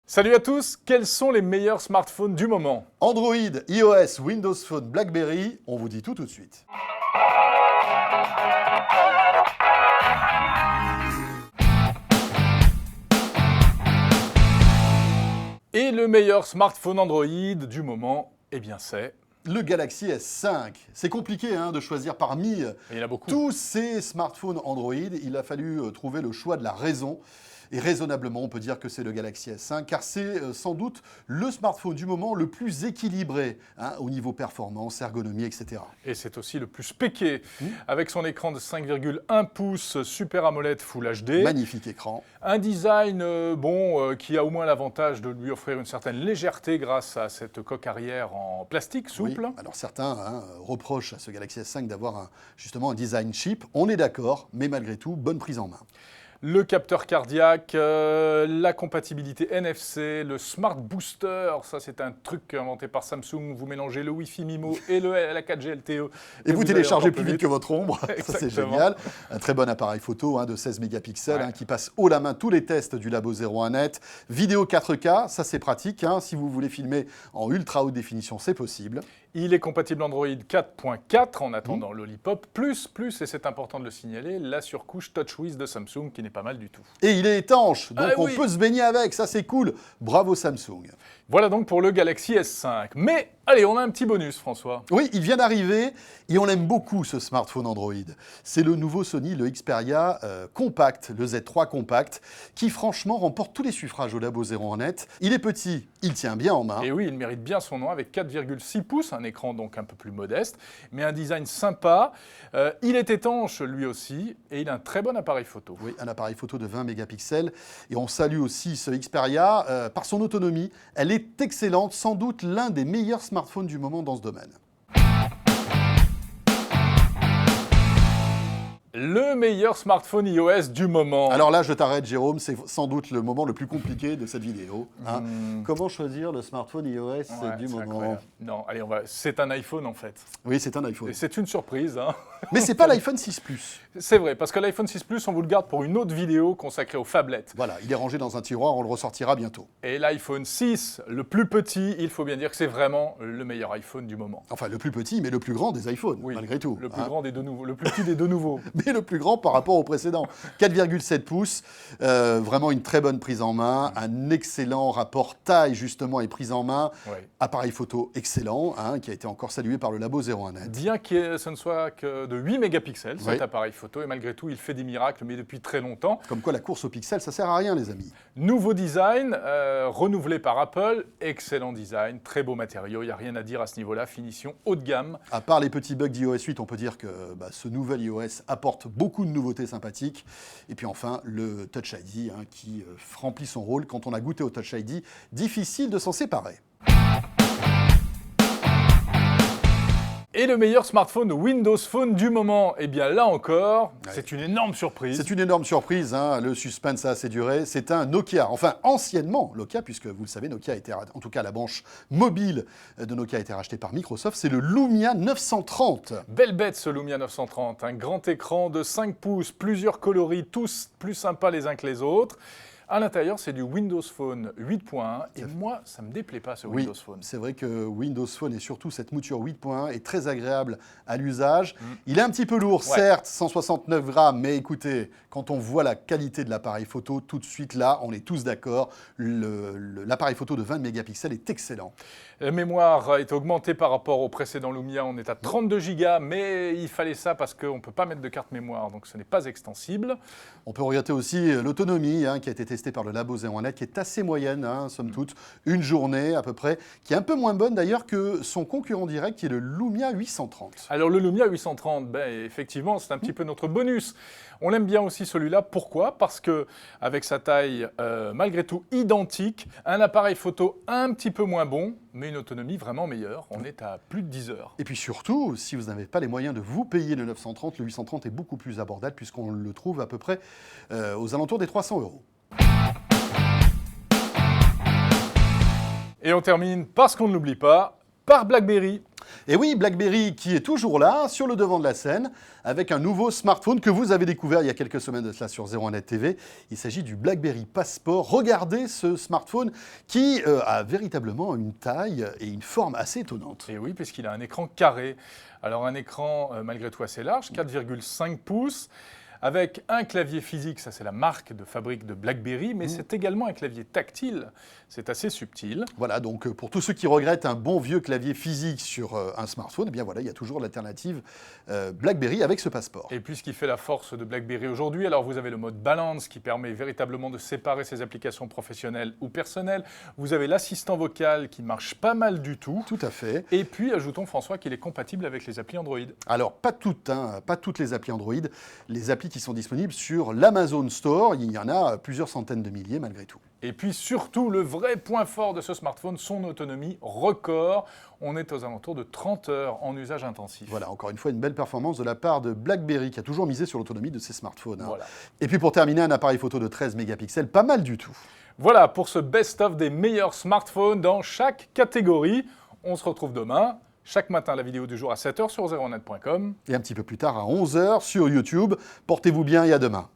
Salut à tous, quels sont les meilleurs smartphones du moment? Android, iOS, Windows Phone, BlackBerry, on vous dit tout de suite. Et le meilleur smartphone Android du moment, eh bien c'est... Le Galaxy S5. C'est compliqué de choisir parmi Il y en a beaucoup. tous ces smartphones Android. Il a fallu trouver le choix de la raison. Et raisonnablement, on peut dire que c'est le Galaxy S5, car c'est sans doute le smartphone du moment le plus équilibré au niveau performance, ergonomie, etc. Et c'est aussi le plus spéqué, avec son écran de 5,1 pouces Super AMOLED Full HD. Magnifique écran. Un design qui a au moins l'avantage de lui offrir une certaine légèreté grâce à cette coque arrière en plastique souple. Oui. Alors certains reprochent à ce Galaxy S5 d'avoir justement un design cheap. On est d'accord, mais malgré tout, bonne prise en main. Le capteur cardiaque, la compatibilité NFC, le Smart Booster, ça c'est un truc inventé par Samsung. Vous mélangez le Wi-Fi MIMO et la 4G LTE. Et vous téléchargez plus vite que votre ombre, ça c'est Exactement. génial. Un très bon appareil photo de 16 mégapixels qui passe haut la main tous les tests du Labo 01net. Vidéo 4K, ça c'est pratique. Si vous voulez filmer en ultra haute définition, c'est possible. Il est compatible Android 4.4 en attendant Lollipop++, et c'est important de le signaler, la surcouche TouchWiz de Samsung qui n'est pas mal du tout. Et il est étanche, donc on oui. peut se baigner avec, ça c'est cool. Bravo Samsung. Voilà donc pour le Galaxy S5. Mais, allez, on a un petit bonus, François. Oui, il vient d'arriver et on aime beaucoup ce smartphone Android. C'est le nouveau Sony, le Xperia Compact, le Z3 Compact, qui franchement remporte tous les suffrages au Labo 01net. Il est petit, il tient bien en main. Et oui, il mérite bien son nom avec 4,6 pouces, un écran donc un peu plus modeste, mais un design sympa. Il est étanche lui aussi et il a un très bon appareil photo. Oui, un appareil photo de 20 mégapixels. Et on salue aussi ce Xperia par son autonomie. Elle est excellente, sans doute l'un des meilleurs smartphones du moment dans ce domaine. Le meilleur smartphone iOS du moment. Alors là, je t'arrête, Jérôme, c'est sans doute le moment le plus compliqué de cette vidéo. Comment choisir le smartphone iOS du moment? Incroyable. Non, allez, c'est un iPhone en fait. Oui, c'est un iPhone. Et c'est une surprise. Mais c'est pas l'iPhone 6 Plus. C'est vrai, parce que l'iPhone 6 Plus, on vous le garde pour une autre vidéo consacrée aux phablettes. Voilà, il est rangé dans un tiroir, on le ressortira bientôt. Et l'iPhone 6, le plus petit, il faut bien dire que c'est vraiment le meilleur iPhone du moment. Enfin, le plus petit, mais le plus grand des iPhones, malgré tout. Le plus grand des deux nouveaux, le plus petit des deux nouveaux. Mais le plus grand par rapport au précédent. 4,7 pouces, vraiment une très bonne prise en main, un excellent rapport taille justement et prise en main, appareil photo excellent, qui a été encore salué par le Labo 01net. Bien que ce ne soit que de 8 mégapixels cet appareil photo, et malgré tout il fait des miracles, mais depuis très longtemps. Comme quoi la course aux pixels, ça sert à rien les amis. Nouveau design, renouvelé par Apple, excellent design, très beau matériau, il n'y a rien à dire à ce niveau-là, finition haut de gamme. À part les petits bugs d'iOS 8, on peut dire que ce nouvel iOS apporte beaucoup de nouveautés sympathiques. Et puis enfin, le Touch ID qui remplit son rôle. Quand on a goûté au Touch ID, difficile de s'en séparer. Et le meilleur smartphone Windows Phone du moment, eh bien là encore, c'est une énorme surprise. C'est une énorme surprise, le suspense a assez duré. C'est un Nokia, enfin anciennement Nokia, puisque vous le savez, Nokia a été, en tout cas la branche mobile de Nokia a été rachetée par Microsoft, c'est le Lumia 930. Belle bête ce Lumia 930, un grand écran de 5 pouces, plusieurs coloris, tous plus sympas les uns que les autres. À l'intérieur, c'est du Windows Phone 8.1 et moi, ça ne me déplaît pas ce Windows Phone. C'est vrai que Windows Phone et surtout cette mouture 8.1 est très agréable à l'usage. Il est un petit peu lourd, certes, 169 grammes, mais écoutez, quand on voit la qualité de l'appareil photo, tout de suite là, on est tous d'accord, l'appareil photo de 20 mégapixels est excellent. La mémoire est augmentée par rapport au précédent Lumia, on est à 32 Go, mais il fallait ça parce qu'on ne peut pas mettre de carte mémoire, donc ce n'est pas extensible. On peut regretter aussi l'autonomie qui a été testée par le Labo 01net, qui est assez moyenne, somme toute, une journée à peu près, qui est un peu moins bonne d'ailleurs que son concurrent direct, qui est le Lumia 830. Alors le Lumia 830, effectivement, c'est un petit peu notre bonus. On aime bien aussi celui-là. Pourquoi? Parce que avec sa taille malgré tout identique, un appareil photo un petit peu moins bon, mais une autonomie vraiment meilleure. On est à plus de 10 heures. Et puis surtout, si vous n'avez pas les moyens de vous payer le 930, le 830 est beaucoup plus abordable puisqu'on le trouve à peu près aux alentours des 300 €. Et on termine, parce qu'on ne l'oublie pas, par BlackBerry. Et oui, BlackBerry qui est toujours là, sur le devant de la scène, avec un nouveau smartphone que vous avez découvert il y a quelques semaines de cela sur 01net TV. Il s'agit du BlackBerry Passport. Regardez ce smartphone qui a véritablement une taille et une forme assez étonnantes. Et oui, puisqu'il a un écran carré. Alors un écran malgré tout assez large, 4,5 pouces. Avec un clavier physique, ça c'est la marque de fabrique de BlackBerry, mais c'est également un clavier tactile, c'est assez subtil. Voilà, donc pour tous ceux qui regrettent un bon vieux clavier physique sur un smartphone, eh bien voilà, il y a toujours l'alternative BlackBerry avec ce Passport. Et puis ce qui fait la force de BlackBerry aujourd'hui, alors vous avez le mode balance qui permet véritablement de séparer ses applications professionnelles ou personnelles. Vous avez l'assistant vocal qui marche pas mal du tout. Tout à fait. Et puis ajoutons François qu'il est compatible avec les applis Android. Alors pas toutes, pas toutes les applis Android, les applis qui sont disponibles sur l'Amazon Store, il y en a plusieurs centaines de milliers malgré tout. Et puis surtout, le vrai point fort de ce smartphone, son autonomie record. On est aux alentours de 30 heures en usage intensif. Voilà, encore une fois, une belle performance de la part de BlackBerry qui a toujours misé sur l'autonomie de ses smartphones. Voilà. Et puis pour terminer, un appareil photo de 13 mégapixels, pas mal du tout. Voilà pour ce best-of des meilleurs smartphones dans chaque catégorie. On se retrouve demain. Chaque matin, la vidéo du jour à 7h sur 01net.com. Et un petit peu plus tard à 11h sur YouTube. Portez-vous bien et à demain.